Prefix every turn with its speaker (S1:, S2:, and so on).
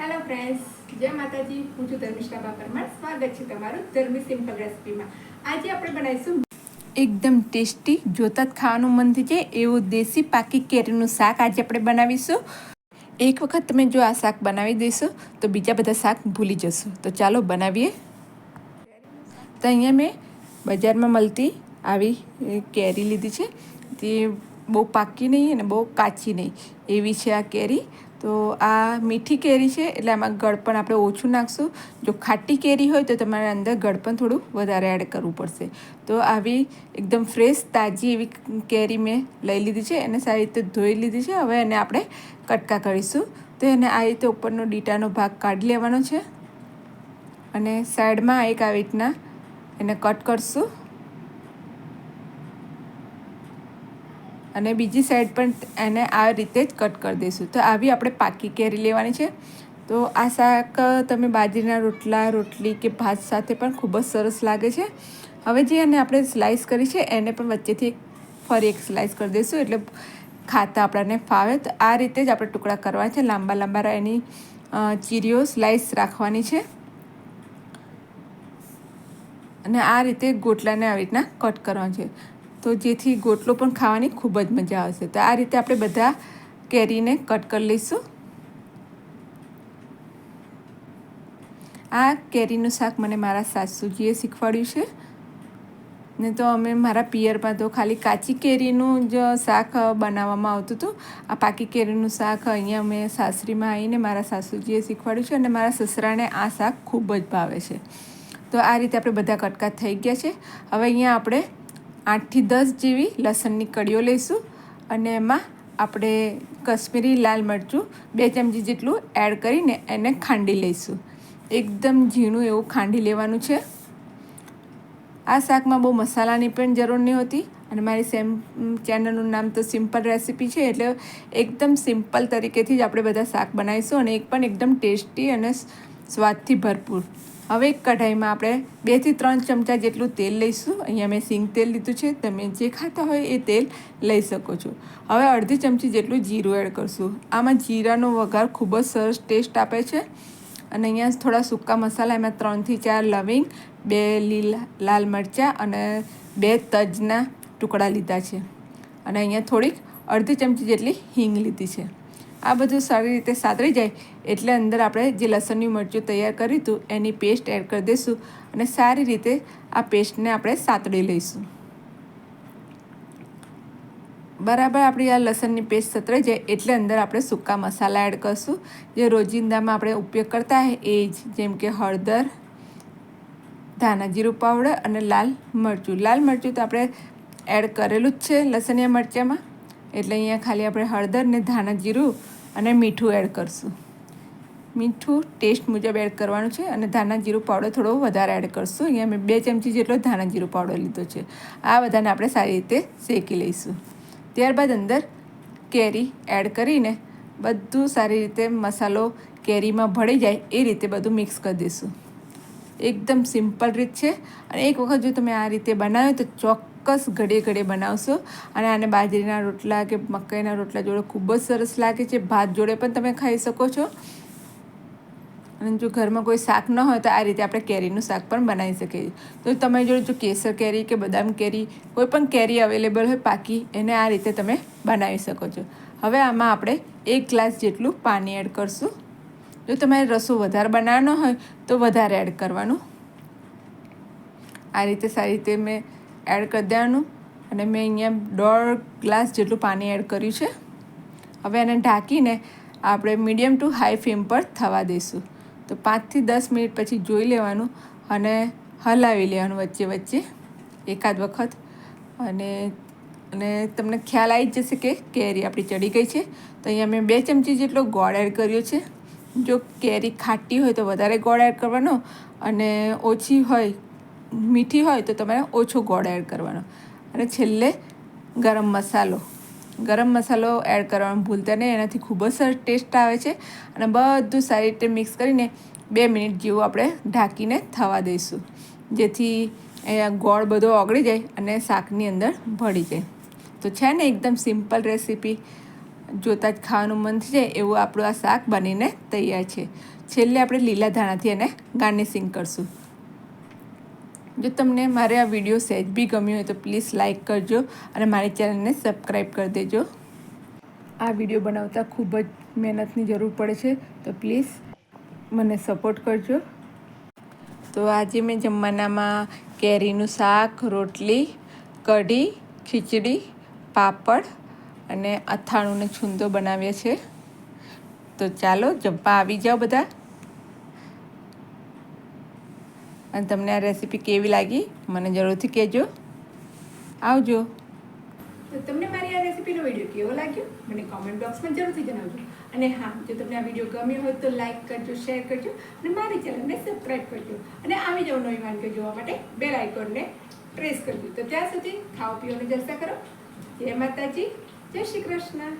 S1: Hello friends, જય માતાજી. હું છું ધર્મિષ્ઠા પરમાર. સ્વાગત છે તમારું ધર્મી સિમ્પલ રેસિપીમાં. આજે આપણે બનાવીશું એકદમ ટેસ્ટી, જોતા જ ખાવાનું મન થઈ જાય એવું દેશી પાકી કેરીનું શાક. આજે આપણે બનાવીશું. એક વખત તમે જો આ શાક બનાવી દેશો તો બીજા બધા શાક ભૂલી જશો. તો ચાલો બનાવીએ. તો અહીંયા મેં બજારમાં મળતી આવી કેરી લીધી છે. તે બહુ પાકી નહીં અને બહુ કાચી નહીં એવી છે આ કેરી. તો આ મીઠી કેરી છે એટલે આમાં ગળપણ આપણે ઓછું નાખશું. જો ખાટી કેરી હોય તો તમારે અંદર ગળપણ થોડું વધારે એડ કરવું પડશે. તો આવી એકદમ ફ્રેશ તાજી એવી કેરી મેં લઈ લીધી છે. એને સારી રીતે ધોઈ લીધી છે. હવે એને આપણે કટકા કરીશું. તો એને આ રીતે ઉપરનો ડીટાનો ભાગ કાઢી લેવાનો છે અને સાઈડમાં એક આવી રીતના એને કટ કરશું અને બીજી સાઈડ પણ એને આ રીતે જ કટ કરી દઈશું. તો આવી આપણે પાકી કેરી લેવાની છે. તો આ શાક તમે બાજરીના રોટલા, રોટલી કે ભાત સાથે પણ ખૂબ જ સરસ લાગે છે. હવે જે એને આપણે સ્લાઈસ કરી છે એને પણ વચ્ચેથી ફરી એક સ્લાઈસ કરી દઈશું એટલે ખાતા આપણને ફાવે. તો આ રીતે જ આપણે ટુકડા કરવાના છે. લાંબા લાંબા એની ચીરીઓ સ્લાઈસ રાખવાની છે અને આ રીતે ગોટલાને આવી રીતના કટ કરવાનો છે. તો જેથી ગોટલો પણ ખાવાની ખૂબ જ મજા આવશે. તો આ રીતે આપણે બધા કેરીને કટ કરી લઈશું. આ કેરીનું શાક મને મારા સાસુજીએ શીખવાડ્યું છે ને. તો અમે મારા પિયરમાં તો ખાલી કાચી કેરીનું જ શાક બનાવવામાં આવતું હતું. આ પાકી કેરીનું શાક અહીંયા મેં સાસરીમાં આવીને મારા સાસુજીએ શીખવાડ્યું છે અને મારા સસરાને આ શાક ખૂબ જ ભાવે છે. તો આ રીતે આપણે બધા કટકા થઈ ગયા છે. હવે અહીંયા આપણે 8 થી 10 જેવી લસણની કળીઓ લઈશું અને એમાં આપણે કશ્મીરી લાલ મરચું 2 ચમચી જેટલું એડ કરીને એને ખાંડી લઈશું. એકદમ ઝીણું એવું ખાંડી લેવાનું છે. આ શાકમાં બહુ મસાલાની પણ જરૂર નહીં હોતી અને મારી ચેનલનું નામ તો સિમ્પલ રેસિપી છે એટલે એકદમ સિમ્પલ તરીકેથી જ આપણે બધા શાક બનાવીશું અને એક પણ એકદમ ટેસ્ટી અને સ્વાદથી ભરપૂર. હવે એક કઢાઈમાં આપણે 2 થી 3 ચમચા જેટલું તેલ લઈશું. અહીંયા મેં સિંગ તેલ લીધું છે. તમે જે ખાતા હોય એ તેલ લઈ શકો છો. હવે અડધી ચમચી જેટલું જીરું એડ કરશું. આમાં જીરાનો વઘાર ખૂબ જ સરસ ટેસ્ટ આપે છે. અને અહીંયા થોડા સૂકા મસાલા, એમાં 3 થી 4 લવિંગ, 2 લાલ મરચાં અને 2 તજના ટુકડા લીધા છે અને અહીંયા થોડીક અડધી ચમચી જેટલી હિંગ લીધી છે. આ બધું સારી રીતે સાતળી જાય એટલે અંદર આપણે જે લસણની મરચું તૈયાર કર્યું હતું એની પેસ્ટ એડ કરી દઈશું અને સારી રીતે આ પેસ્ટને આપણે સાતળી લઈશું. બરાબર આપણી આ લસણની પેસ્ટ સતરાઈ જાય એટલે અંદર આપણે સૂકા મસાલા એડ કરીશું જે રોજિંદામાં આપણે ઉપયોગ કરતા હોય એ જ, જેમ કે હળદર, ધાણા જીરું પાવડર અને લાલ મરચું. લાલ મરચું તો આપણે એડ કરેલું જ છે લસણિયા મરચાંમાં એટલે અહીંયા ખાલી આપણે હળદર ને ધાણા જીરું અને મીઠું એડ કરીશું. મીઠું ટેસ્ટ મુજબ એડ કરવાનું છે અને ધાણા જીરું પાવડર થોડો વધારે એડ કરીશું. અહીંયા મેં 2 ચમચી જેટલો ધાણા જીરું પાવડર લીધો છે. આ બધાને આપણે સારી રીતે શેકી લઈશું. ત્યારબાદ અંદર કેરી એડ કરીને બધું સારી રીતે મસાલો કેરીમાં ભળી જાય એ રીતે બધું મિક્સ કરી દઈશું. એકદમ સિમ્પલ રીત છે અને એક વખત જો તમે આ રીતે બનાવો તો ચોક્કસ ઘડીએ ઘડીએ બનાવશો અને આને બાજરીના રોટલા કે મકાઈના રોટલા જોડે ખૂબ જ સરસ લાગે છે. ભાત જોડે પણ તમે ખાઈ શકો છો. અને જો ઘરમાં કોઈ શાક ન હોય તો આ રીતે આપણે કેરીનું શાક પણ બનાવી શકીએ. તો તમારી જોડે જો કેસર કેરી કે બદામ કેરી કોઈ પણ કેરી અવેલેબલ હોય પાકી, એને આ રીતે તમે બનાવી શકો છો. હવે આમાં આપણે 1 ગ્લાસ જેટલું પાણી એડ કરશું. જો તમારે રસો વધારે બનાવવાનો હોય તો વધારે એડ કરવાનું. આ રીતે સારી રીતે મેં એડ કરી દેવાનું અને મેં અહીંયા 1.5 ગ્લાસ જેટલું પાણી એડ કર્યું છે. હવે એને ઢાંકીને આપણે મીડિયમ ટુ હાઈ ફ્લેમ પર થવા દઈશું. તો 5 થી 10 મિનિટ પછી જોઈ લેવાનું અને હલાવી લેવાનું વચ્ચે વચ્ચે એકાદ વખત અને તમને ખ્યાલ આવી જશે કે કેરી આપણી ચડી ગઈ છે. તો અહીંયા મેં 2 ચમચી જેટલો ગોળ એડ કર્યો છે. જો કેરી ખાટી હોય તો વધારે ગોળ એડ કરવાનો અને ઓછી હોય, મીઠી હોય તો તમારે ઓછો ગોળ એડ કરવાનો. અને છેલ્લે ગરમ મસાલો એડ કરવાનું ભૂલતા નહીં. એનાથી ખૂબ જ સરસ ટેસ્ટ આવે છે અને બધું સારી રીતે મિક્સ કરીને 2 મિનિટ જેવું આપણે ઢાંકીને થવા દઈશું જેથી ગોળ બધો ઓગળી જાય અને શાકની અંદર ભળી જાય. તો છે ને એકદમ સિમ્પલ રેસીપી જોતાં જ ખાવાનું મન થઈ જાય એવું આપણું આ શાક બનીને તૈયાર છે. છેલ્લે આપણે લીલા ધાણાથી એને ગાર્નિશિંગ કરશું. જો તમને મારે આ વિડીયો સહેજ બી ગમ્યો હોય તો પ્લીઝ લાઇક કરજો અને મારી ચેનલને સબસ્ક્રાઈબ કરી દેજો. આ વિડીયો બનાવતા ખૂબ જ મહેનતની જરૂર પડે છે, તો પ્લીઝ મને સપોર્ટ કરજો. તો આજે મેં જમવાનામાં કેરીનું શાક, રોટલી, કઢી, ખીચડી, પાપડ અને અથાણું ને છૂંદો બનાવ્યા છે. તો ચાલો જમવા આવી જાઓ બધા. અને તમને આ રેસીપી કેવી લાગી મને જરૂરથી કહેજો. આવજો. તો તમને મારી આ રેસીપીનો વિડીયો કેવો લાગ્યો મને કોમેન્ટ બોક્સમાં જરૂરથી જણાવજો. અને હા, જો તમને આ વિડીયો ગમ્યો હોય તો લાઇક કરજો, શેર કરજો અને મારી ચેનલને સબસ્ક્રાઈબ કરજો. અને આવી જાઓ નવી વાનગીઓ જોવા માટે બેલ આઇકોનને પ્રેસ કરજો. તો ત્યાં સુધી ખાઓ પીઓને જલસા કરો. જય માતાજી, જય શ્રી કૃષ્ણ.